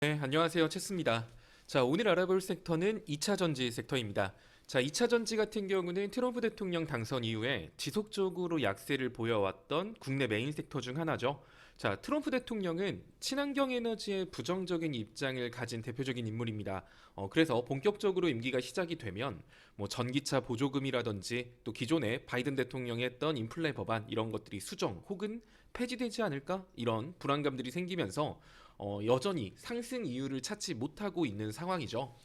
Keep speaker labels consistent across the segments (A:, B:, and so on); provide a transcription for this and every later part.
A: 네, 안녕하세요. 체스입니다. 자, 오늘 알아볼 섹터는 2차 전지 섹터입니다. 자, 2차 전지 같은 경우는 트럼프 대통령 당선 이후에 지속적으로 약세를 보여왔던 국내 메인 섹터 중 하나죠. 자, 트럼프 대통령은 친환경 에너지에 부정적인 입장을 가진 대표적인 인물입니다. 그래서 본격적으로 임기가 시작이 되면 뭐 전기차 보조금이라든지 또 기존에 바이든 대통령이 했던 인플레 법안 이런 것들이 수정 혹은 폐지되지 않을까? 이런 불안감들이 생기면서 여전히 상승 이유를 찾지 못하고 있는 상황이죠.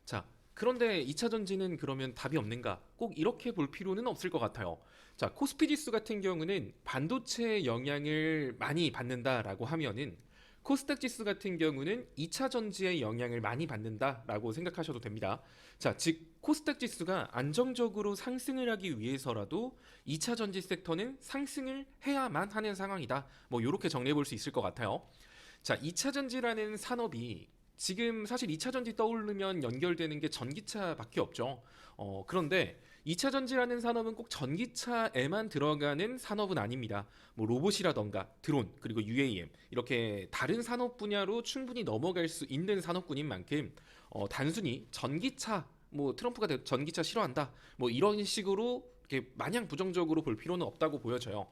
A: 자, 그런데 2차 전지는 그러면 답이 없는가? 꼭 이렇게 볼 필요는 없을 것 같아요. 자, 코스피 지수 같은 경우는 반도체 영향을 많이 받는다라고 하면은 코스닥 지수 같은 경우는 2차 전지의 영향을 많이 받는다라고 생각하셔도 됩니다. 자, 즉 코스닥 지수가 안정적으로 상승을 하기 위해서라도 2차 전지 섹터는 상승을 해야만 하는 상황이다. 뭐 이렇게 정리해 볼 수 있을 것 같아요. 자, 2차 전지라는 산업이 지금 사실 2차 전지 떠오르면 연결되는 게 전기차밖에 없죠. 그런데 2차 전지라는 산업은 꼭 전기차에만 들어가는 산업은 아닙니다. 뭐 로봇이라던가 드론 그리고 UAM 이렇게 다른 산업 분야로 충분히 넘어갈 수 있는 산업군인 만큼 단순히 전기차 뭐 트럼프가 전기차 싫어한다 뭐 이런 식으로 이렇게 마냥 부정적으로 볼 필요는 없다고 보여져요.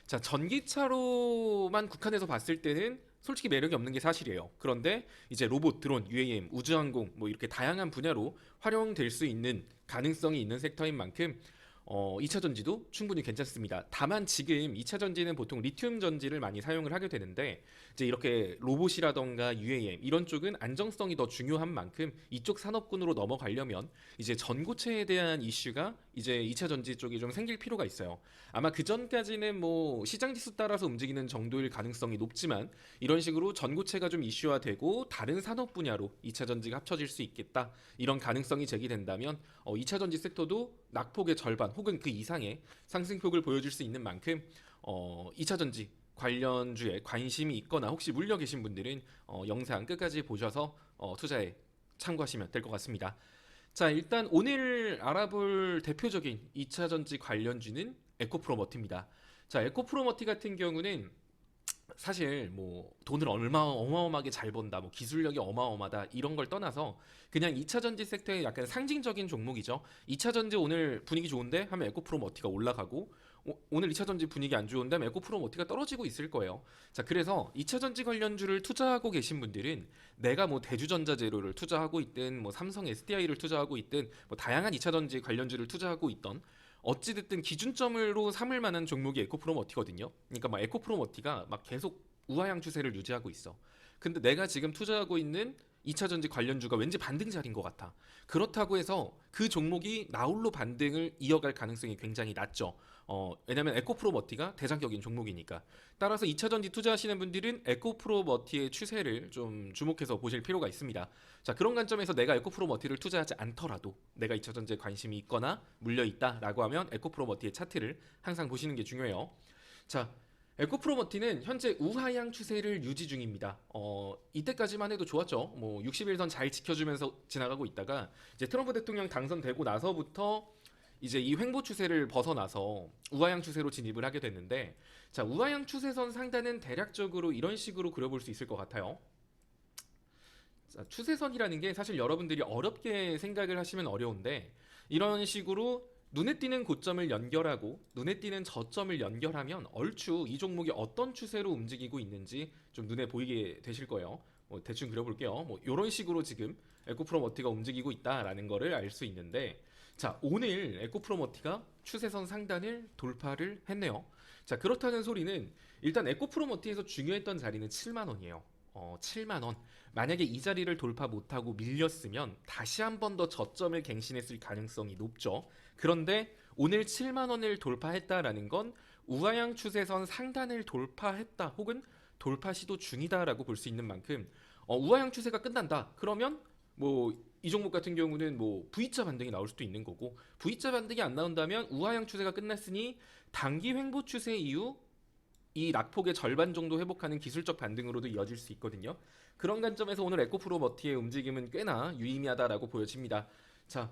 A: 자, 전기차로만 국한해서 봤을 때는 솔직히 매력이 없는 게 사실이에요. 그런데 이제 로봇, 드론, UAM, 우주항공 뭐 이렇게 다양한 분야로 활용될 수 있는 가능성이 있는 섹터인 만큼 2차 전지도 충분히 괜찮습니다. 다만 지금 2차 전지는 보통 리튬 전지를 많이 사용을 하게 되는데 이제 이렇게 로봇이라던가 UAM 이런 쪽은 안정성이 더 중요한 만큼 이쪽 산업군으로 넘어가려면 이제 전고체에 대한 이슈가 이제 2차 전지 쪽이 좀 생길 필요가 있어요. 아마 그 전까지는 뭐 시장 지수 따라서 움직이는 정도일 가능성이 높지만 이런 식으로 전고체가 좀 이슈화되고 다른 산업 분야로 2차 전지가 합쳐질 수 있겠다. 이런 가능성이 제기된다면 2차 전지 섹터도 낙폭의 절반 혹은 그 이상의 상승폭을 보여줄 수 있는 만큼 2차 전지 관련주에 관심이 있거나 혹시 물려 계신 분들은 영상 끝까지 보셔서 투자에 참고하시면 될 것 같습니다. 자, 일단 오늘 알아볼 대표적인 2차 전지 관련주는 에코프로머티입니다. 자, 에코프로머티 같은 경우는 사실 뭐 돈을 얼마 어마어마하게 잘 번다, 뭐 기술력이 어마어마하다 이런 걸 떠나서 그냥 2차 전지 섹터의 약간 상징적인 종목이죠. 2차 전지 오늘 분위기 좋은데 하면 에코프로머티가 올라가고 오늘 2차 전지 분위기 안 좋은데 하면 에코프로머티가 떨어지고 있을 거예요. 자, 그래서 2차 전지 관련주를 투자하고 계신 분들은 내가 뭐 대주전자재료를 투자하고 있든 뭐 삼성 SDI를 투자하고 있든 뭐 다양한 2차 전지 관련주를 투자하고 있던 어찌됐든 기준점으로 삼을 만한 종목이 에코프로머티거든요. 그러니까 막 에코프로머티가 막 계속 우하향 추세를 유지하고 있어. 근데 내가 지금 투자하고 있는 2차 전지 관련주가 왠지 반등자리인 것 같아. 그렇다고 해서 그 종목이 나홀로 반등을 이어갈 가능성이 굉장히 낮죠. 왜냐면 에코프로머티가 대장격인 종목이니까. 따라서 2차 전지 투자하시는 분들은 에코프로머티의 추세를 좀 주목해서 보실 필요가 있습니다. 자, 그런 관점에서 내가 에코프로머티를 투자하지 않더라도 내가 2차 전지에 관심이 있거나 물려 있다라고 하면 에코프로머티의 차트를 항상 보시는 게 중요해요. 자, 에코프로머티는 현재 우하향 추세를 유지 중입니다. 이때까지만 해도 좋았죠. 뭐 60일선 잘 지켜주면서 지나가고 있다가 이제 트럼프 대통령 당선되고 나서부터 이제 이 횡보 추세를 벗어나서 우하향 추세로 진입을 하게 됐는데, 자, 우하향 추세선 상단은 대략적으로 이런 식으로 그려볼 수 있을 것 같아요. 자, 추세선이라는 게 사실 여러분들이 어렵게 생각을 하시면 어려운데 이런 식으로 눈에 띄는 고점을 연결하고 눈에 띄는 저점을 연결하면 얼추 이 종목이 어떤 추세로 움직이고 있는지 좀 눈에 보이게 되실 거예요. 뭐 대충 그려볼게요. 뭐 이런 식으로 지금 에코프로머티가 움직이고 있다라는 거를 알 수 있는데, 자, 오늘 에코프로머티가 추세선 상단을 돌파를 했네요. 자, 그렇다는 소리는 일단 에코프로머티에서 중요했던 자리는 7만 원이에요. 7만 원. 만약에 이 자리를 돌파 못하고 밀렸으면 다시 한 번 더 저점을 갱신했을 가능성이 높죠. 그런데 오늘 7만 원을 돌파했다라는 건 우하향 추세선 상단을 돌파했다 혹은 돌파 시도 중이다라고 볼 수 있는 만큼 우하향 추세가 끝난다. 그러면 뭐 이 종목 같은 경우는 뭐 V자 반등이 나올 수도 있는 거고, V자 반등이 안 나온다면 우하향 추세가 끝났으니 단기 횡보 추세 이후 이 낙폭의 절반 정도 회복하는 기술적 반등으로도 이어질 수 있거든요. 그런 관점에서 오늘 에코프로머티의 움직임은 꽤나 유의미하다라고 보여집니다. 자,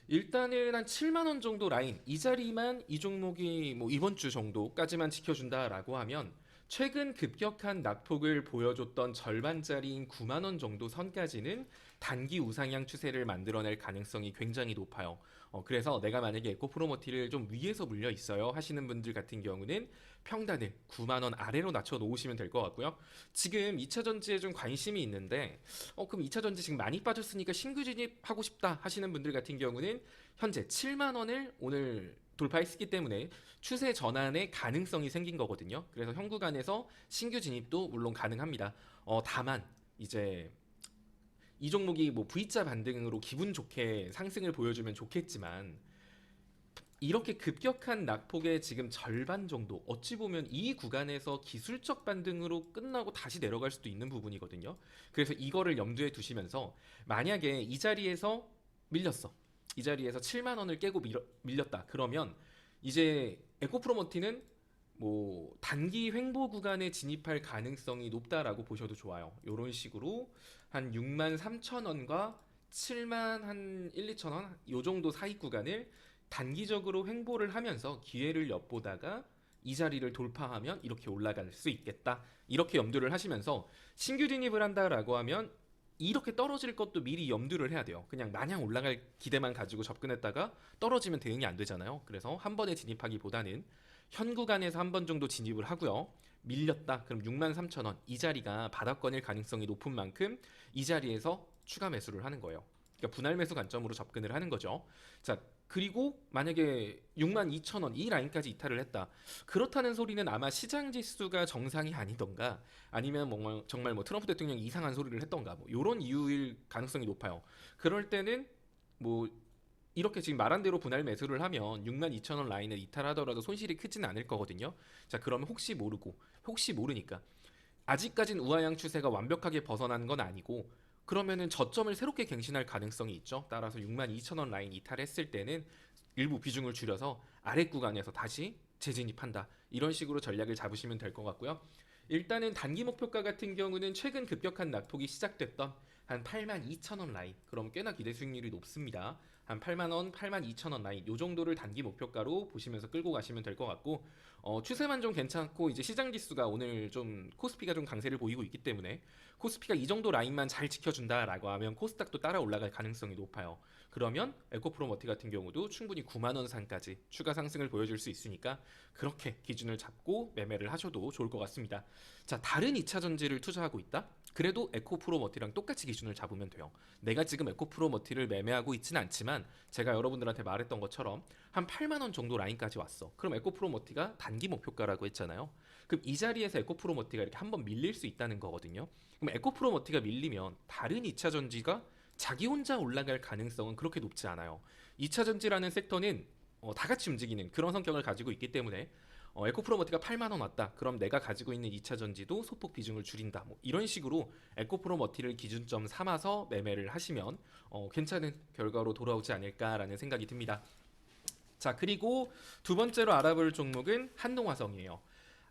A: 일단은 한 7만 원 정도 라인 이 자리만 이 종목이 뭐 이번 주 정도까지만 지켜준다라고 하면 최근 급격한 낙폭을 보여줬던 절반짜리인 9만 원 정도 선까지는 단기 우상향 추세를 만들어낼 가능성이 굉장히 높아요. 그래서 내가 만약에 에코프로머티를 좀 위에서 물려 있어요 하시는 분들 같은 경우는 평단을 9만 원 아래로 낮춰 놓으시면 될 것 같고요. 지금 2차 전지에 좀 관심이 있는데 그럼 2차 전지 지금 많이 빠졌으니까 신규 진입하고 싶다 하시는 분들 같은 경우는 현재 7만 원을 오늘 돌파했기 때문에 추세 전환의 가능성이 생긴 거거든요. 그래서 현 구간에서 신규 진입도 물론 가능합니다. 다만 이제 이 종목이 뭐 V자 반등으로 기분 좋게 상승을 보여주면 좋겠지만 이렇게 급격한 낙폭의 지금 절반 정도 어찌 보면 이 구간에서 기술적 반등으로 끝나고 다시 내려갈 수도 있는 부분이거든요. 그래서 이거를 염두에 두시면서 만약에 이 자리에서 밀렸어. 이 자리에서 7만 원을 깨고 밀렸다. 그러면 이제 에코프로머티는 뭐 단기 횡보 구간에 진입할 가능성이 높다라고 보셔도 좋아요. 이런 식으로 한 6만 3천 원과 7만 한 1, 2천 원 요 정도 사이 구간을 단기적으로 횡보를 하면서 기회를 엿보다가 이 자리를 돌파하면 이렇게 올라갈 수 있겠다. 이렇게 염두를 하시면서 신규 진입을 한다라고 하면 이렇게 떨어질 것도 미리 염두를 해야 돼요. 그냥 마냥 올라갈 기대만 가지고 접근했다가 떨어지면 대응이 안 되잖아요. 그래서 한 번에 진입하기보다는 현 구간에서 한 번 정도 진입을 하고요. 밀렸다. 그럼 6만 3천 원. 이 자리가 바닥권일 가능성이 높은 만큼 이 자리에서 추가 매수를 하는 거예요. 그러니까 분할 매수 관점으로 접근을 하는 거죠. 자, 그리고 만약에 6만 2천 원 이 라인까지 이탈을 했다. 그렇다는 소리는 아마 시장 지수가 정상이 아니던가 아니면 정말 뭐 트럼프 대통령이 이상한 소리를 했던가 뭐 이런 이유일 가능성이 높아요. 그럴 때는 뭐 이렇게 지금 말한 대로 분할 매수를 하면 6만 2천 원 라인을 이탈하더라도 손실이 크지는 않을 거거든요. 자, 그러면 혹시 모르니까 아직까진 우하향 추세가 완벽하게 벗어난 건 아니고 그러면은 저점을 새롭게 갱신할 가능성이 있죠. 따라서 6만 2천 원 라인 이탈했을 때는 일부 비중을 줄여서 아래 구간에서 다시 재진입한다. 이런 식으로 전략을 잡으시면 될 것 같고요. 일단은 단기 목표가 같은 경우는 최근 급격한 낙폭이 시작됐던 한 8만 2천 원 라인. 그럼 꽤나 기대 수익률이 높습니다. 한 8만 원, 8만 2천 원 라인 요 정도를 단기 목표가로 보시면서 끌고 가시면 될 것 같고 추세만 좀 괜찮고 이제 시장 지수가 오늘 좀 코스피가 좀 강세를 보이고 있기 때문에 코스피가 이 정도 라인만 잘 지켜준다라고 하면 코스닥도 따라 올라갈 가능성이 높아요. 그러면 에코프로머티 같은 경우도 충분히 9만 원 선까지 추가 상승을 보여줄 수 있으니까 그렇게 기준을 잡고 매매를 하셔도 좋을 것 같습니다. 자, 다른 2차 전지를 투자하고 있다? 그래도 에코프로머티랑 똑같이 기준을 잡으면 돼요. 내가 지금 에코프로머티를 매매하고 있지는 않지만 제가 여러분들한테 말했던 것처럼 한 8만 원 정도 라인까지 왔어. 그럼 에코프로머티가 단기 목표가라고 했잖아요. 그럼 이 자리에서 에코프로머티가 이렇게 한번 밀릴 수 있다는 거거든요. 그럼 에코프로머티가 밀리면 다른 2차 전지가 자기 혼자 올라갈 가능성은 그렇게 높지 않아요. 2차 전지라는 섹터는 다 같이 움직이는 그런 성격을 가지고 있기 때문에 에코프로머티가 8만 원 왔다. 그럼 내가 가지고 있는 2차 전지도 소폭 비중을 줄인다. 뭐 이런 식으로 에코프로머티를 기준점 삼아서 매매를 하시면 괜찮은 결과로 돌아오지 않을까라는 생각이 듭니다. 자, 그리고 두 번째로 알아볼 종목은 한동화성이에요.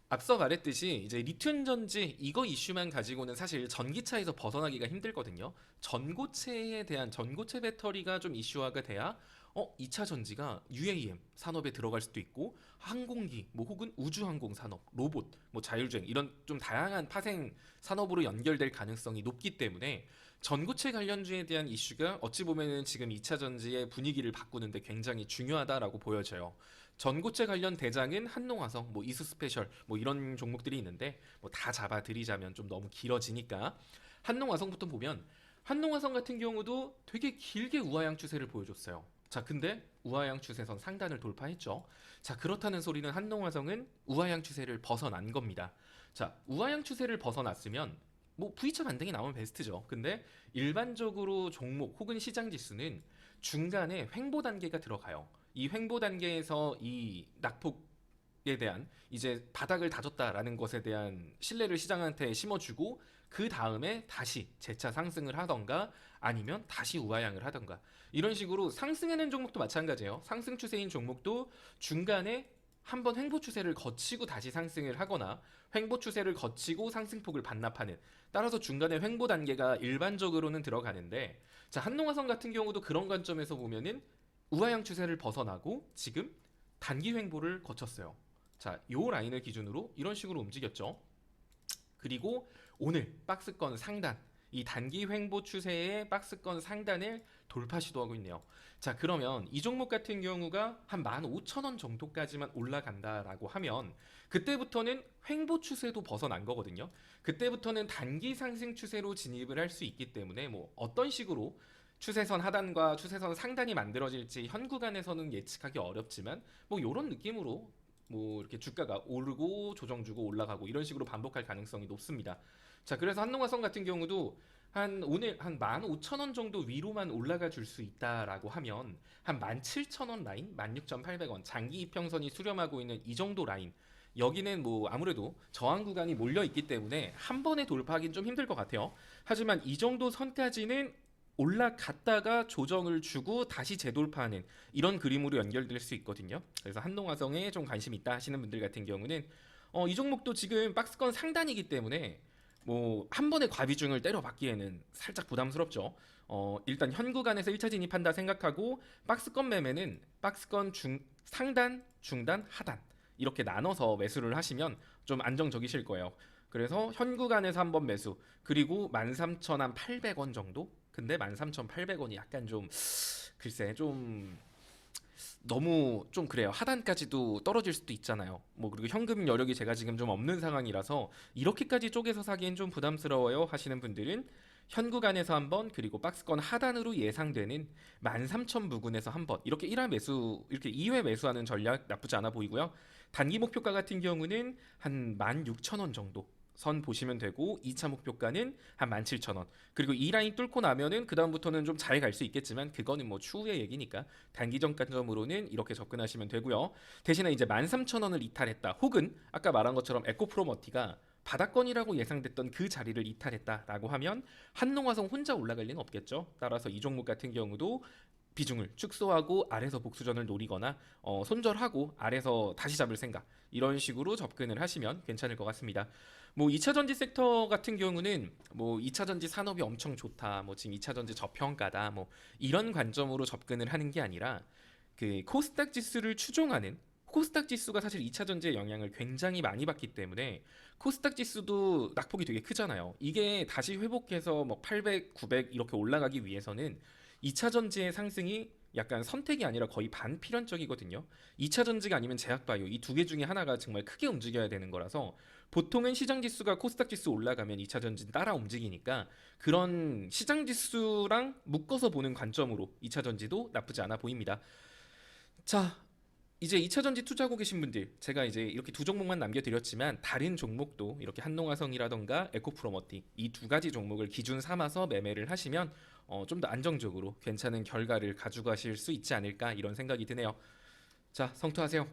A: 앞서 말했듯이 이제 리튬 전지 이거 이슈만 가지고는 사실 전기차에서 벗어나기가 힘들거든요. 전고체에 대한 전고체 배터리가 좀 이슈화가 돼야 2차 전지가 UAM 산업에 들어갈 수도 있고 항공기 뭐 혹은 우주항공 산업, 로봇, 뭐 자율주행 이런 좀 다양한 파생 산업으로 연결될 가능성이 높기 때문에 전고체 관련주에 대한 이슈가 어찌 보면은 지금 2차 전지의 분위기를 바꾸는데 굉장히 중요하다라고 보여져요. 전고체 관련 대장은 한농화성, 뭐 이수스페셜, 뭐 이런 종목들이 있는데 뭐 다 잡아드리자면 좀 너무 길어지니까 한농화성부터 보면 한농화성 같은 경우도 되게 길게 우하향 추세를 보여줬어요. 자, 근데 우하향 추세선 상단을 돌파했죠. 자, 그렇다는 소리는 한농화성은 우하향 추세를 벗어난 겁니다. 자, 우하향 추세를 벗어났으면 뭐 V자 반등이 나오면 베스트죠. 근데 일반적으로 종목 혹은 시장 지수는 중간에 횡보 단계가 들어가요. 이 횡보 단계에서 이 낙폭에 대한 이제 바닥을 다졌다라는 것에 대한 신뢰를 시장한테 심어주고 그 다음에 다시 재차 상승을 하던가 아니면 다시 우하향을 하던가 이런 식으로 상승하는 종목도 마찬가지예요. 상승 추세인 종목도 중간에 한번 횡보 추세를 거치고 다시 상승을 하거나 횡보 추세를 거치고 상승폭을 반납하는 따라서 중간에 횡보 단계가 일반적으로는 들어가는데 자, 한농화성 같은 경우도 그런 관점에서 보면은 우하향 추세를 벗어나고 지금 단기 횡보를 거쳤어요. 자, 요 라인을 기준으로 이런 식으로 움직였죠. 그리고 오늘 박스권 상단, 이 단기 횡보 추세의 박스권 상단을 돌파 시도하고 있네요. 자, 그러면 이 종목 같은 경우가 한 15,000원 정도까지만 올라간다라고 하면 그때부터는 횡보 추세도 벗어난 거거든요. 그때부터는 단기 상승 추세로 진입을 할 수 있기 때문에 뭐 어떤 식으로 추세선 하단과 추세선 상단이 만들어질지 현 구간에서는 예측하기 어렵지만 뭐 이런 느낌으로 뭐 이렇게 주가가 오르고 조정 주고 올라가고 이런 식으로 반복할 가능성이 높습니다. 자, 그래서 한농화성 같은 경우도 한 오늘 한 15,000원 정도 위로만 올라가 줄 수 있다라고 하면 한 17,000원 라인, 16,800원 장기 이평선이 수렴하고 있는 이 정도 라인, 여기는 뭐 아무래도 저항 구간이 몰려 있기 때문에 한 번에 돌파하기는 좀 힘들 것 같아요. 하지만 이 정도 선까지는 올라갔다가 조정을 주고 다시 재돌파하는 이런 그림으로 연결될 수 있거든요. 그래서 한농화성에 좀 관심 있다 하시는 분들 같은 경우는 이 종목도 지금 박스권 상단이기 때문에 뭐 한 번에 과비중을 때려박기에는 살짝 부담스럽죠. 일단 현 구간에서 1차 진입한다 생각하고 박스권 매매는 박스권 상단, 중단, 하단 이렇게 나눠서 매수를 하시면 좀 안정적이실 거예요. 그래서 현 구간에서 한번 매수, 그리고 13,800원 정도? 근데 13,800원이 약간 좀 글쎄 좀 너무 좀 그래요. 하단까지도 떨어질 수도 있잖아요. 뭐 그리고 현금 여력이 제가 지금 좀 없는 상황이라서 이렇게까지 쪼개서 사기엔 좀 부담스러워요 하시는 분들은 현 구간에서 한번, 그리고 박스권 하단으로 예상되는 13,000 부근에서 한번 이렇게 1화 매수, 이렇게 2회 매수하는 전략 나쁘지 않아 보이고요. 단기 목표가 같은 경우는 한 16,000원 정도 선 보시면 되고, 2차 목표가는 한 17,000원. 그리고 이 라인 뚫고 나면은 그 다음부터는 좀 잘 갈 수 있겠지만 그거는 뭐 추후의 얘기니까 단기적 관점으로는 이렇게 접근하시면 되고요. 대신에 이제 13,000원을 이탈했다, 혹은 아까 말한 것처럼 에코프로머티가 바닥권이라고 예상됐던 그 자리를 이탈했다라고 하면 한농화성 혼자 올라갈 리는 없겠죠. 따라서 이 종목 같은 경우도 비중을 축소하고 아래서 복수전을 노리거나 손절하고 아래서 다시 잡을 생각, 이런 식으로 접근을 하시면 괜찮을 것 같습니다. 뭐 2차 전지 섹터 같은 경우는 뭐 2차 전지 산업이 엄청 좋다, 뭐 지금 2차 전지 저평가다, 뭐 이런 관점으로 접근을 하는 게 아니라 그 코스닥 지수를 추종하는, 코스닥 지수가 사실 2차 전지의 영향을 굉장히 많이 받기 때문에 코스닥 지수도 낙폭이 되게 크잖아요. 이게 다시 회복해서 뭐 800, 900 이렇게 올라가기 위해서는 2차 전지의 상승이 약간 선택이 아니라 거의 반필연적이거든요. 2차 전지가 아니면 제약바이오, 이 두 개 중에 하나가 정말 크게 움직여야 되는 거라서 보통은 시장 지수가 코스닥 지수 올라가면 2차 전지는 따라 움직이니까 그런 시장 지수랑 묶어서 보는 관점으로 2차 전지도 나쁘지 않아 보입니다. 자, 이제 2차 전지 투자하고 계신 분들, 제가 이제 이렇게 두 종목만 남겨드렸지만 다른 종목도 이렇게 한농화성이라던가 에코프로머티, 이 두 가지 종목을 기준 삼아서 매매를 하시면 좀 더 안정적으로 괜찮은 결과를 가져가실 수 있지 않을까, 이런 생각이 드네요. 자, 성투하세요.